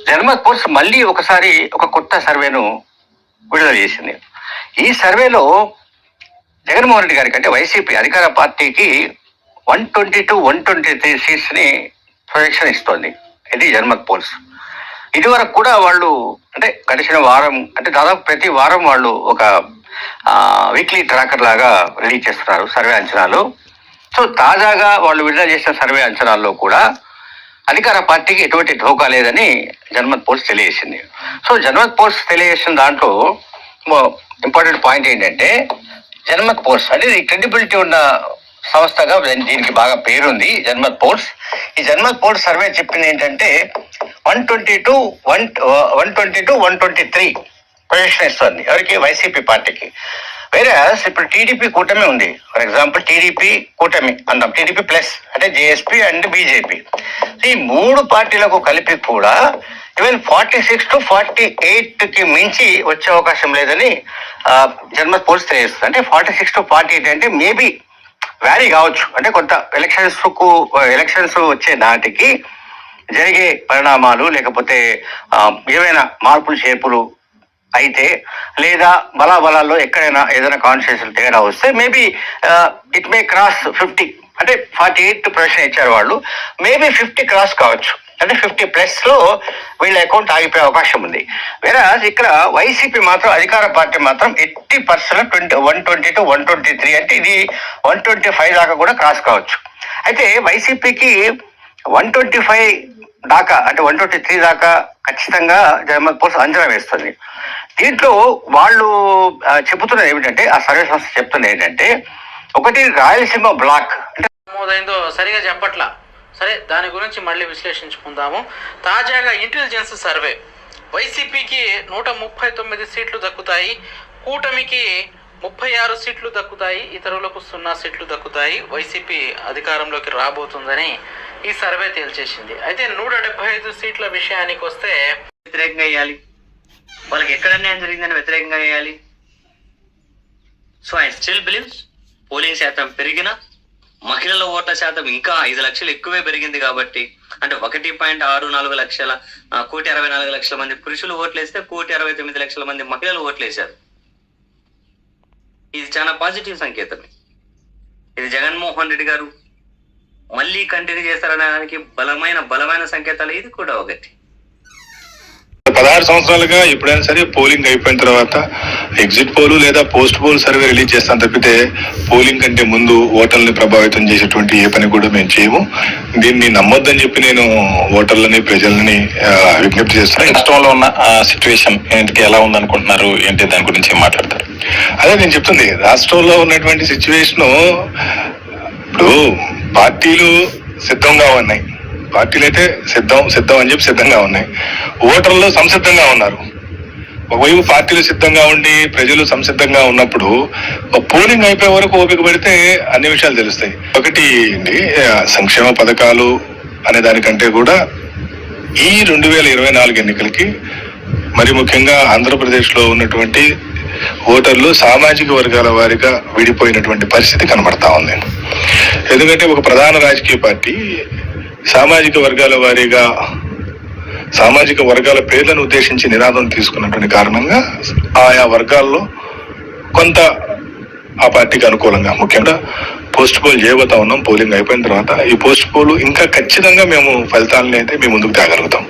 జనమత్ poles మళ్ళీ ఒకసారి ఒక కొత్త సర్వేను విడుదల చేసింది. ఈ సర్వేలో జగన్మోహన్ రెడ్డి గారికి అంటే వైసీపీ అధికార పార్టీకి 120 to 123 సీట్స్ ని ప్రొజెక్షన్ ఇస్తోంది. ఇది జనమత్ పోల్స్. ఇదివరకు కూడా వాళ్ళు అంటే గడిచిన వారం అంటే దాదాపు ప్రతి వారం వాళ్ళు ఒక వీక్లీ ట్రాకర్ లాగా రిలీజ్ చేస్తున్నారు సర్వే అంచనాలు. సో తాజాగా వాళ్ళు విడుదల చేసిన సర్వే అంచనాల్లో కూడా అధికార పార్టీకి ఎటువంటి ఢోకా లేదని జనమత్ పోల్స్ తెలియజేసింది. సో జనమత్ పోల్స్ తెలియజేసిన దాంట్లో ఇంపార్టెంట్ పాయింట్ ఏంటంటే జనమత్ పోల్స్ అనేది క్రెడిబిలిటీ ఉన్న సంస్థగా దీనికి బాగా పేరుంది జనమత్ పోల్స్. ఈ జనమత్ పోల్స్ సర్వే చెప్పింది ఏంటంటే 120 to 123 ప్రొజెక్షన్ ఇస్తుంది ఎవరికి, వైసీపీ పార్టీకి. వేరే ఇప్పుడు టీడీపీ కూటమి ఉంది. ఫర్ ఎగ్జాంపుల్ టీడీపీ కూటమి అందాం, టీడీపీ ప్లస్ అంటే జేఎస్పీ అండ్ బీజేపీ. ఈ మూడు పార్టీలకు కలిపి కూడా ఈవెన్ 46 to 48కి మించి వచ్చే అవకాశం లేదని జనమత్ పోల్స్ తెలియజేస్తుంది. అంటే 46 to 48 అంటే మేబీ వ్యారీ కావచ్చు. అంటే కొంత ఎలక్షన్స్ వచ్చే నాటికి జరిగే పరిణామాలు లేకపోతే ఏవైనా మార్పులు చేర్పులు అయితే లేదా బలాబలాల్లో ఎక్కడైనా ఏదైనా కాన్స్టిట్యూషన్ తేడా వస్తే మేబీ ఇట్ మే క్రాస్ 50. అంటే 48 ప్రొజెక్షన్ ఇచ్చారు వాళ్ళు, మేబీ 50 క్రాస్ కావచ్చు. అంటే 50+ వీళ్ళ అకౌంట్ ఆగిపోయే అవకాశం ఉంది. వేరే ఇక్కడ వైసీపీ మాత్రం అధికార పార్టీ మాత్రం 80% 120 to 123 అంటే ఇది 125 దాకా కూడా క్రాస్ కావచ్చు. అయితే వైసీపీకి 125 దాకా అంటే 123 దాకా ఖచ్చితంగా జనమత్ పోల్స్ అంచనా వేస్తుంది. దీంట్లో వాళ్ళు చెబుతున్నది ఏమిటంటే, ఆ సర్వే సంస్థ చెప్తున్నది ఏంటంటే, ఒకటి రాయలసీమ బ్లాక్ అంటే నమోదైందో సరిగా చెప్పట్లా. సరే, దాని గురించి మళ్ళీ విశ్లేషించుకుందాము. తాజాగా ఇంటెలిజెన్స్ సర్వే వైసీపీకి 139 సీట్లు దక్కుతాయి, కూటమికి 36 సీట్లు దక్కుతాయి, ఇతరులకు 0 సీట్లు దక్కుతాయి. వైసీపీ అధికారంలోకి రాబోతుందని ఈ సర్వే తేల్చేసింది. అయితే 175 సీట్ల విషయానికి వస్తే వ్యతిరేకంగా వేయాలి, వాళ్ళకి ఎక్కడ అన్యాయం జరిగిందని వ్యతిరేకంగా వేయాలి. So I still believes polling శాతం పెరిగిన మహిళల ఓట్ల శాతం ఇంకా 5 లక్షలు ఎక్కువే పెరిగింది కాబట్టి, అంటే 1.64 లక్షల 1,64 లక్షల మంది పురుషులు ఓట్లేస్తే 1,69 లక్షల మంది మహిళలు ఓట్లేశారు. ఇది చాలా పాజిటివ్ సంకేతమే. ఇది జగన్మోహన్ రెడ్డి గారు మళ్ళీ కంటిన్యూ చేస్తారనడానికి బలమైన సంకేతాలు ఇది కూడా ఒకటి. 16 సంవత్సరాలుగా ఎప్పుడైనా సరే పోలింగ్ అయిపోయిన తర్వాత ఎగ్జిట్ పోలు లేదా పోస్ట్ పోల్ సర్వే రిలీజ్ చేస్తాం తప్పితే పోలింగ్ కంటే ముందు ఓటర్లని ప్రభావితం చేసేటువంటి ఏ పని కూడా మేము చేయము. దీన్ని నమ్మొద్దని చెప్పి నేను ఓటర్లని ప్రజలని విజ్ఞప్తి చేస్తాను. రాష్ట్రంలో ఉన్న సిచ్యువేషన్ ఏంటికి ఎలా ఉందనుకుంటున్నారు, ఏంటి దాని గురించి మాట్లాడతారు? అదే నేను చెప్తుంది, రాష్ట్రంలో ఉన్నటువంటి సిచ్యువేషన్ ఇప్పుడు పార్టీలు సిద్ధంగా ఉన్నాయి, పార్టీలు అయితే సిద్ధం అని చెప్పి సిద్ధంగా ఉన్నాయి, ఓటర్లు సంసిద్ధంగా ఉన్నారు. ఒకవైపు పార్టీలు సిద్ధంగా ఉండి ప్రజలు సంసిద్ధంగా ఉన్నప్పుడు పోలింగ్ అయిపోయే వరకు ఓపిక పడితే అన్ని విషయాలు తెలుస్తాయి. ఒకటి సంక్షేమ పథకాలు అనే దానికంటే కూడా ఈ 2024 ఎన్నికలకి మరి ముఖ్యంగా ఆంధ్రప్రదేశ్ లో ఉన్నటువంటి ఓటర్లు సామాజిక వర్గాల వారిగా విడిపోయినటువంటి పరిస్థితి కనబడతా ఉంది. ఎందుకంటే ఒక ప్రధాన రాజకీయ పార్టీ సామాజిక వర్గాల పేర్లను ఉద్దేశించి నినాదం తీసుకున్నటువంటి కారణంగా ఆయా వర్గాల్లో కొంత ఆ పార్టీకి అనుకూలంగా ముఖ్యంగా పోస్ట్ పోల్ చేయబోతా ఉన్నాం. పోలింగ్ అయిపోయిన తర్వాత ఈ పోస్ట్ పోల్ ఇంకా ఖచ్చితంగా మేము ఫలితాలని అయితే మేము ముందుకు తేగలుగుతాం.